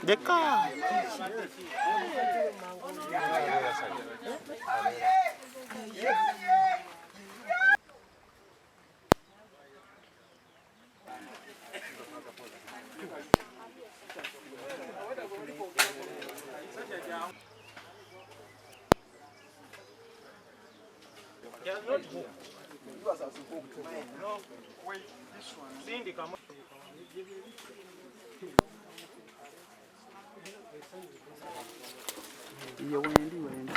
Deka. No, wait, this one. Cindy, come on. You win.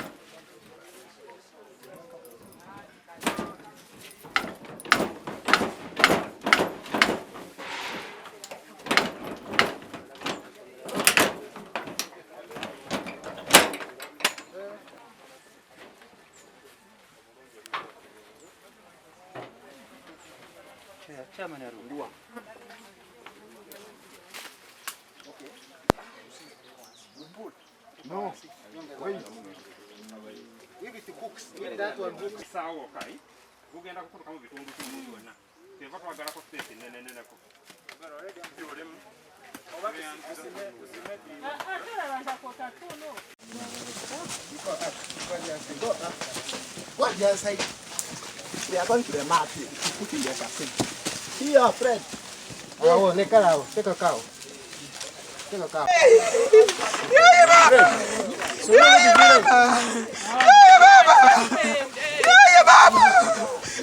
Chairman, no, wait. Give it to cooks. Give that one cooks. Sawa kai. Ugenda kukuta kama vitungu byonna. Teva twagala ko space nene ko. Baro already ampiole mu. Obaki usimeti. What just say? We are going to the market. Put in the cafe. Here, Fred. Oh, take a cow. Take a cow. Yeah, Baba! Yeah, Baba! Yeah, Baba! Yeah, Baba!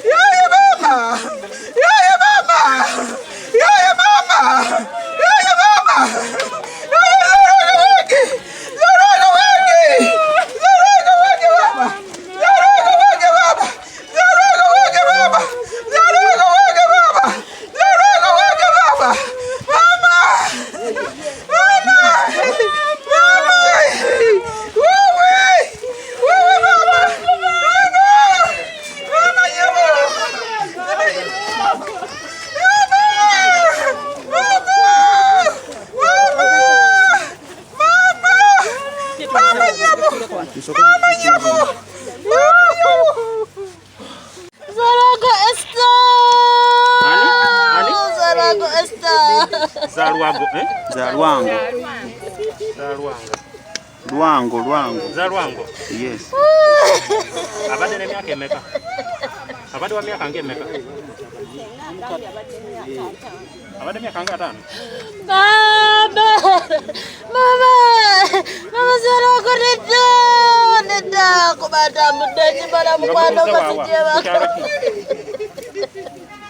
Yeah, Baba! Yeah, Baba! Yeah, Baba! Zalwango. Yes. Abade ne myaka emeka. Abade wa myaka ngemeka. Abade myaka ngatano. Mama Zalwango neda kubata mudenyi bala mukwano kasijeba.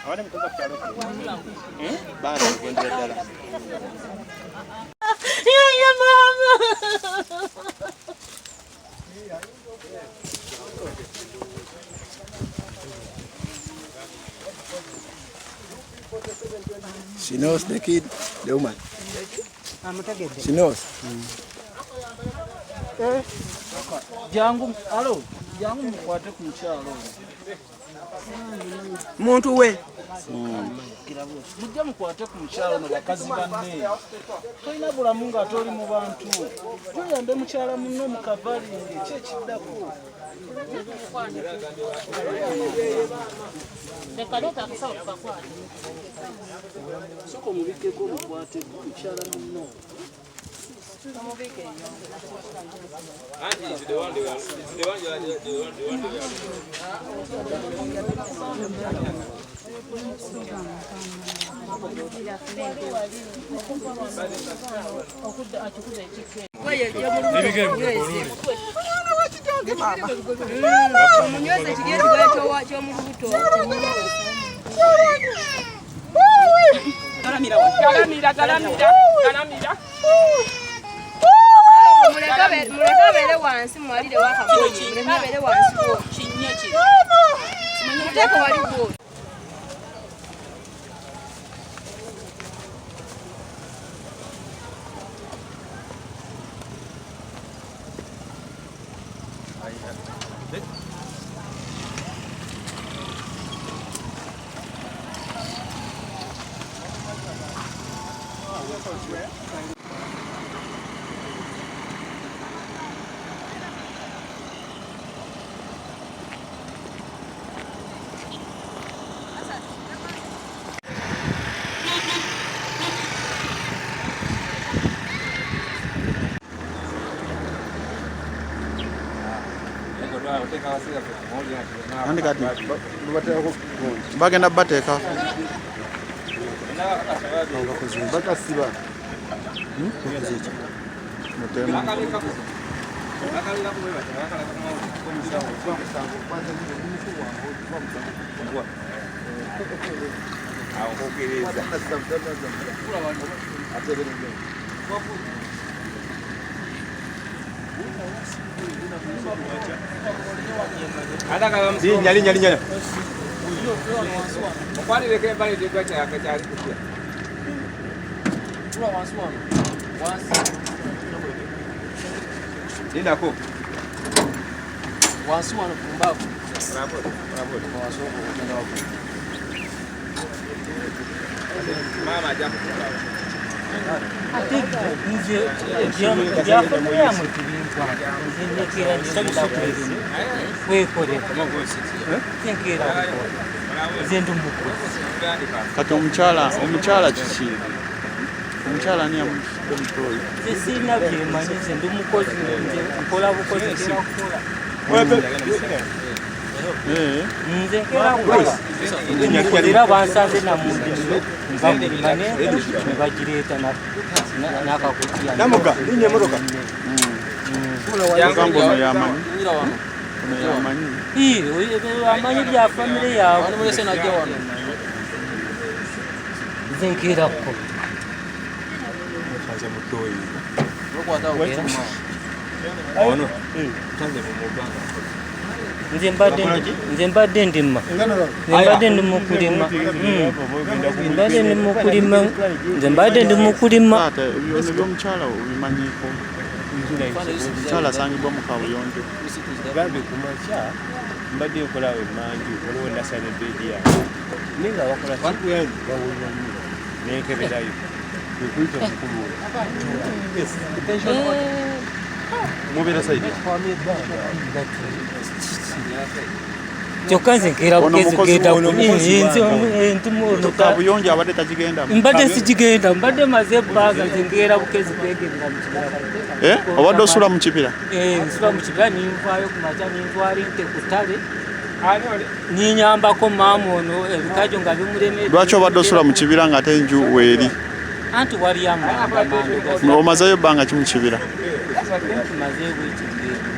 Abade mtoza kuchalo. Bana kwendela dala. Ya mama. She knows the kid, the woman. She knows. Jangu, alo, jangu mkwate kumchalo. Muntu we. Mujja mukwate kumchalo no bakazi banne. Toyina bulamu nga toli mu bantu. Tuyambe mukyala munno mukavali kyekiddako. Soko mubikeko mukwate mukyala munno. Mulekabere wansi mwalire wakabonye. Mulekabere wansi ko kinnya ki. Muteko wali ko. Andi kati bagenda bateeka bakasiba linya Nindako. Wansi wano kumbavu. Mama japo. Kati omukyala kiki? Omukyala ni amutoyi. Sina byemanyi nze ndi mukozi nkola bukozi nze nkera kukola bansanze namundiiro mbamane nebagireeta n'akakutiya namuga linnya emotoka Ono yamanyi. amanyi bya famire yawe nze nkerako nze mbadde ndima ndi mukulima Omukyala obimanyiiko. Omukyala asangibwa mu kabuyonjo. Gambe kumakya mbadde nkola emanju waliwo nasana ebbeedi yange naye nga wakola kiyange bawulira nnyo nenkeberayo ekuyita omukulu Mubeera sayidi. kyokka nze nkeera bukezi genda Kabuyonjo abadde tagigenda. mbadde sigigenda mbadde maze ebbanga nze nkeera bukezi kwegendera mu kibira Obadde osula mu kibira? nsula mu kibira ninvaayo ku makya nintwala ente ku ttale ninyambako maama ono ebikajjo nga bimulemedde. Lwaki obadde osula mu kibira ng'ate enju weeri? Anti wali amanda Omazeyo ebbanga ki mu kibira? tumazeewo ekigenda